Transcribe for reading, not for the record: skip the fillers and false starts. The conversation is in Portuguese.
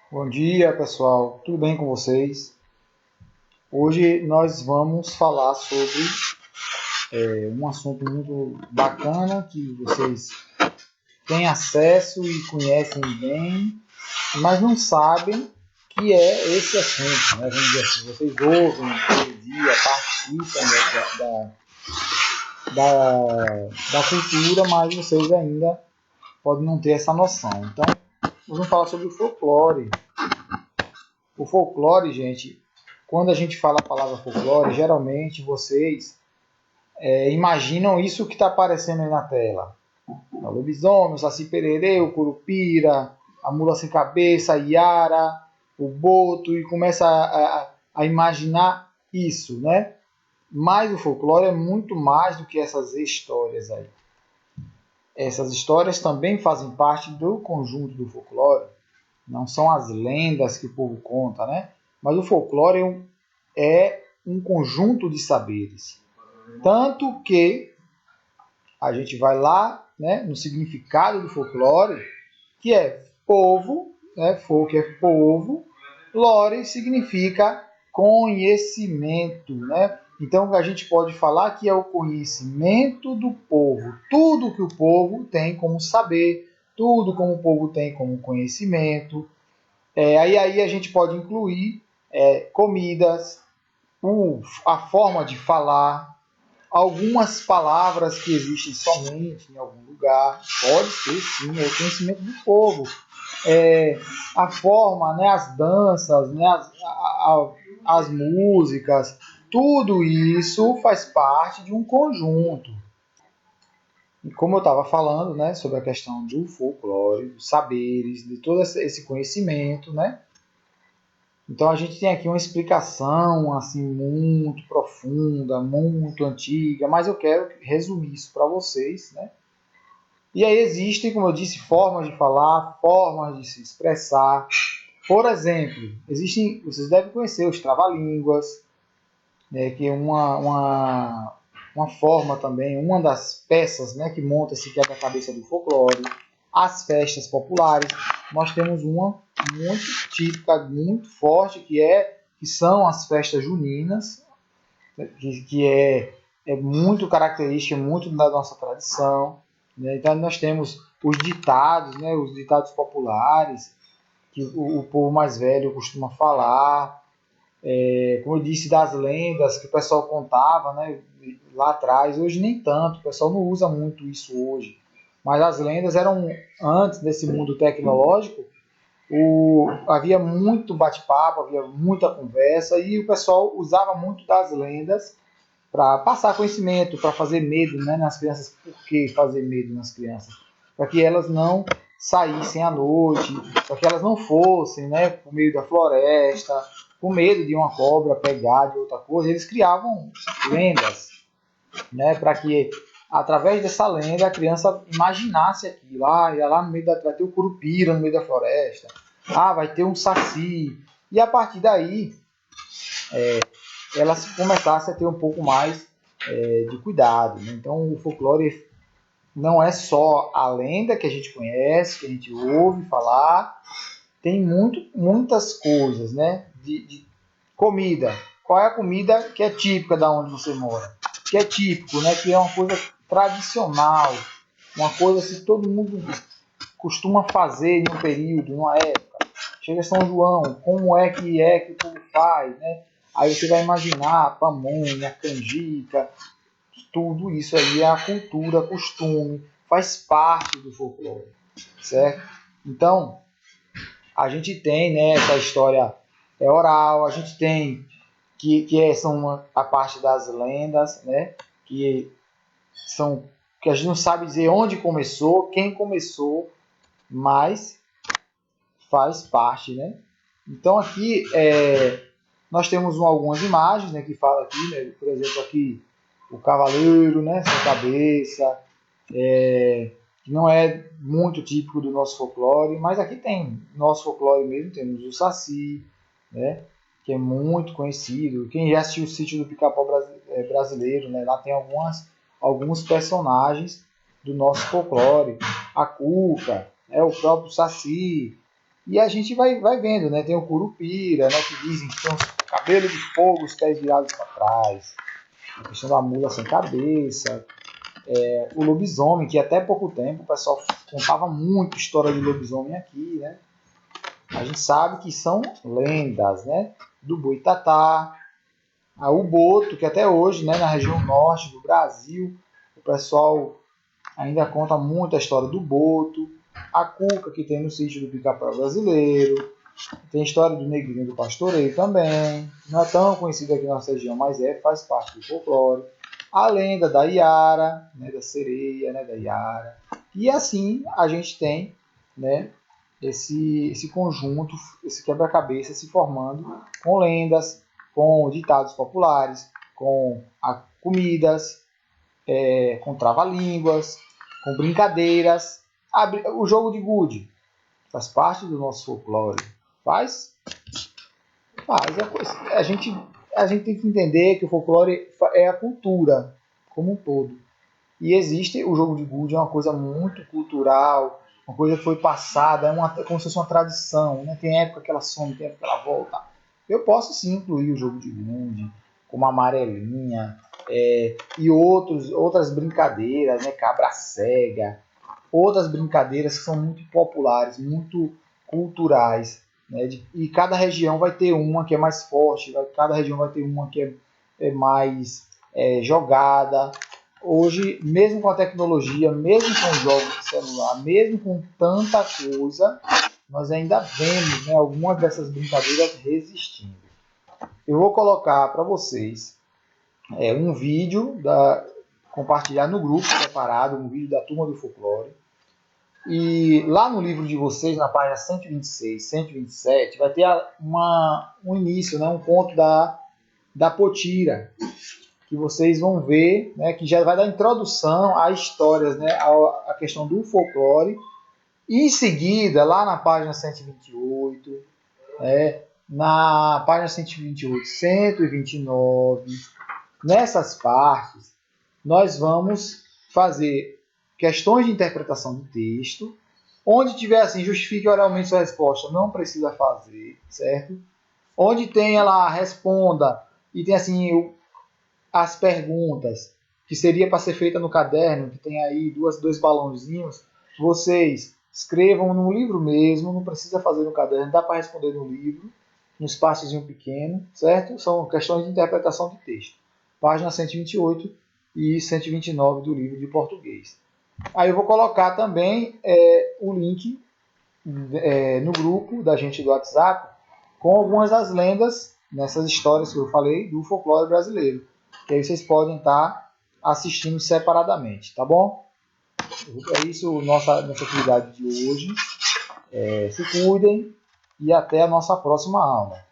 Bom dia, pessoal. Tudo bem com vocês? Hoje nós vamos falar sobre um assunto muito bacana que vocês têm acesso e conhecem bem, mas não sabem que é esse assunto, né? Vamos dizer assim, vocês ouvem todo dia, participam da cultura, mas vocês ainda podem não ter essa noção. Então, nós vamos falar sobre o folclore. O folclore, gente, quando a gente fala a palavra folclore, geralmente vocês imaginam isso que está aparecendo aí na tela. O lobisomem, o saci pererê, o curupira, a mula sem cabeça, a iara, o boto, e começa a imaginar isso, né? Mas o folclore é muito mais do que essas histórias aí. Essas histórias também fazem parte do conjunto do folclore. Não são as lendas que o povo conta, né? Mas o folclore é um conjunto de saberes. Tanto que a gente vai lá, né, no significado do folclore, que é povo, né, folk é povo, lore significa conhecimento, né? Então a gente pode falar que é o conhecimento do povo, tudo que o povo tem como saber, tudo como o povo tem como conhecimento. Aí a gente pode incluir comidas, a forma de falar, algumas palavras que existem somente em algum lugar. Pode ser, sim, é o conhecimento do povo. A forma, né, as danças, né, as músicas, tudo isso faz parte de um conjunto. E como eu estava falando, né, sobre a questão do folclore, dos saberes, de todo esse conhecimento, né? Então a gente tem aqui uma explicação assim muito profunda, muito antiga, mas eu quero resumir isso para vocês, né? E aí existem, como eu disse, formas de falar, formas de se expressar. Por exemplo, existem, vocês devem conhecer os trava-línguas, né, que é uma forma também, uma das peças, né, que monta esse quebra-cabeça do folclore. As festas populares, nós temos uma muito típica, muito forte, que são as festas juninas, que é muito característica, muito da nossa tradição. Né? Então nós temos os ditados, né, os ditados populares, que o povo mais velho costuma falar, como eu disse, das lendas que o pessoal contava, né, lá atrás. Hoje nem tanto, o pessoal não usa muito isso hoje. Mas as lendas eram, antes desse mundo tecnológico, havia muito bate-papo, havia muita conversa e o pessoal usava muito das lendas para passar conhecimento, para fazer medo, né, nas crianças. Por que fazer medo nas crianças? Para que elas não saíssem à noite, para que elas não fossem, né, por meio da floresta, com medo de uma cobra pegar, de outra coisa. Eles criavam lendas, né, para que através dessa lenda a criança imaginasse aquilo. Ia lá no meio vai ter o curupira no meio da floresta. Vai ter um saci. E a partir daí elas começassem a ter um pouco mais de cuidado. Né? Então o folclore não é só a lenda que a gente conhece, que a gente ouve falar, tem muitas coisas, né? De comida. Qual é a comida que é típica da onde você mora? Que é típico, né? Que é uma coisa tradicional, uma coisa que todo mundo costuma fazer em um período, numa época. Chega São João, como é que o povo faz, né? Aí você vai imaginar a pamonha, a canjica, tudo isso aí é a cultura, costume, faz parte do folclore, certo? Então, a gente tem, né, essa história oral, a gente tem são a parte das lendas, né, que são que a gente não sabe dizer onde começou, quem começou, mas faz parte, né? Então aqui nós temos algumas imagens, né, que fala aqui, né, por exemplo aqui o cavaleiro, né, sem cabeça, que não é muito típico do nosso folclore, mas aqui tem nosso folclore mesmo, temos o Saci, né, que é muito conhecido. Quem já assistiu o Sítio do Pica-Pau brasileiro, né, lá tem alguns personagens do nosso folclore. A Cuca, né, o próprio Saci. E a gente vai vendo, né? Tem o Curupira, né? Que dizem que tem os cabelos de fogo, os pés virados para trás. A questão da mula sem cabeça. O lobisomem, que até pouco tempo o pessoal contava muito história de lobisomem aqui, né? A gente sabe que são lendas, né? Do Boitatá, o Boto, que até hoje, né, na região norte do Brasil, o pessoal ainda conta muito a história do Boto, a Cuca, que tem no sítio do Pica-Pau Brasileiro, tem a história do Negrinho do Pastoreio também, não é tão conhecida aqui na nossa região, mas faz parte do folclore. A lenda da Iara, né, da sereia, né, da Iara. E assim a gente tem, né, esse conjunto, esse quebra-cabeça se formando com lendas, com ditados populares, com comidas, com trava-línguas, com brincadeiras. O jogo de gude faz parte do nosso folclore. Faz? Faz. A gente tem que entender que o folclore é a cultura como um todo. E existe o jogo de gude, é uma coisa muito cultural, uma coisa que foi passada, como se fosse uma tradição. Né? Tem época que ela some, tem época que ela volta. Eu posso sim incluir o jogo de gude, como a amarelinha, e outras brincadeiras, né? Cabra cega, outras brincadeiras que são muito populares, muito culturais. Né? E cada região vai ter uma que é mais forte, cada região vai ter uma que é mais jogada. Hoje, mesmo com a tecnologia, mesmo com jogos de celular, mesmo com tanta coisa, nós ainda vemos, né, algumas dessas brincadeiras resistindo. Eu vou colocar para vocês um vídeo, compartilhar no grupo separado, um vídeo da Turma do Folclore. E lá no livro de vocês, na página 126, 127, vai ter um início, né, um conto da Potira, que vocês vão ver, né, que já vai dar introdução a histórias, né, a questão do folclore. E em seguida, lá na página 128, na página 128, 129, nessas partes, nós vamos fazer questões de interpretação de texto. Onde tiver assim, justifique oralmente sua resposta, não precisa fazer, certo? Onde tem ela responda e tem assim as perguntas, que seria para ser feita no caderno, que tem aí dois balãozinhos, vocês escrevam no livro mesmo, não precisa fazer no caderno, dá para responder no livro, no espaçozinho pequeno, certo? São questões de interpretação de texto. Página 128 e 129 do livro de português. Aí eu vou colocar também o link no grupo da gente do WhatsApp com algumas das lendas, nessas histórias que eu falei, do folclore brasileiro. Que aí vocês podem estar assistindo separadamente, tá bom? É isso, nossa atividade de hoje. Se cuidem e até a nossa próxima aula.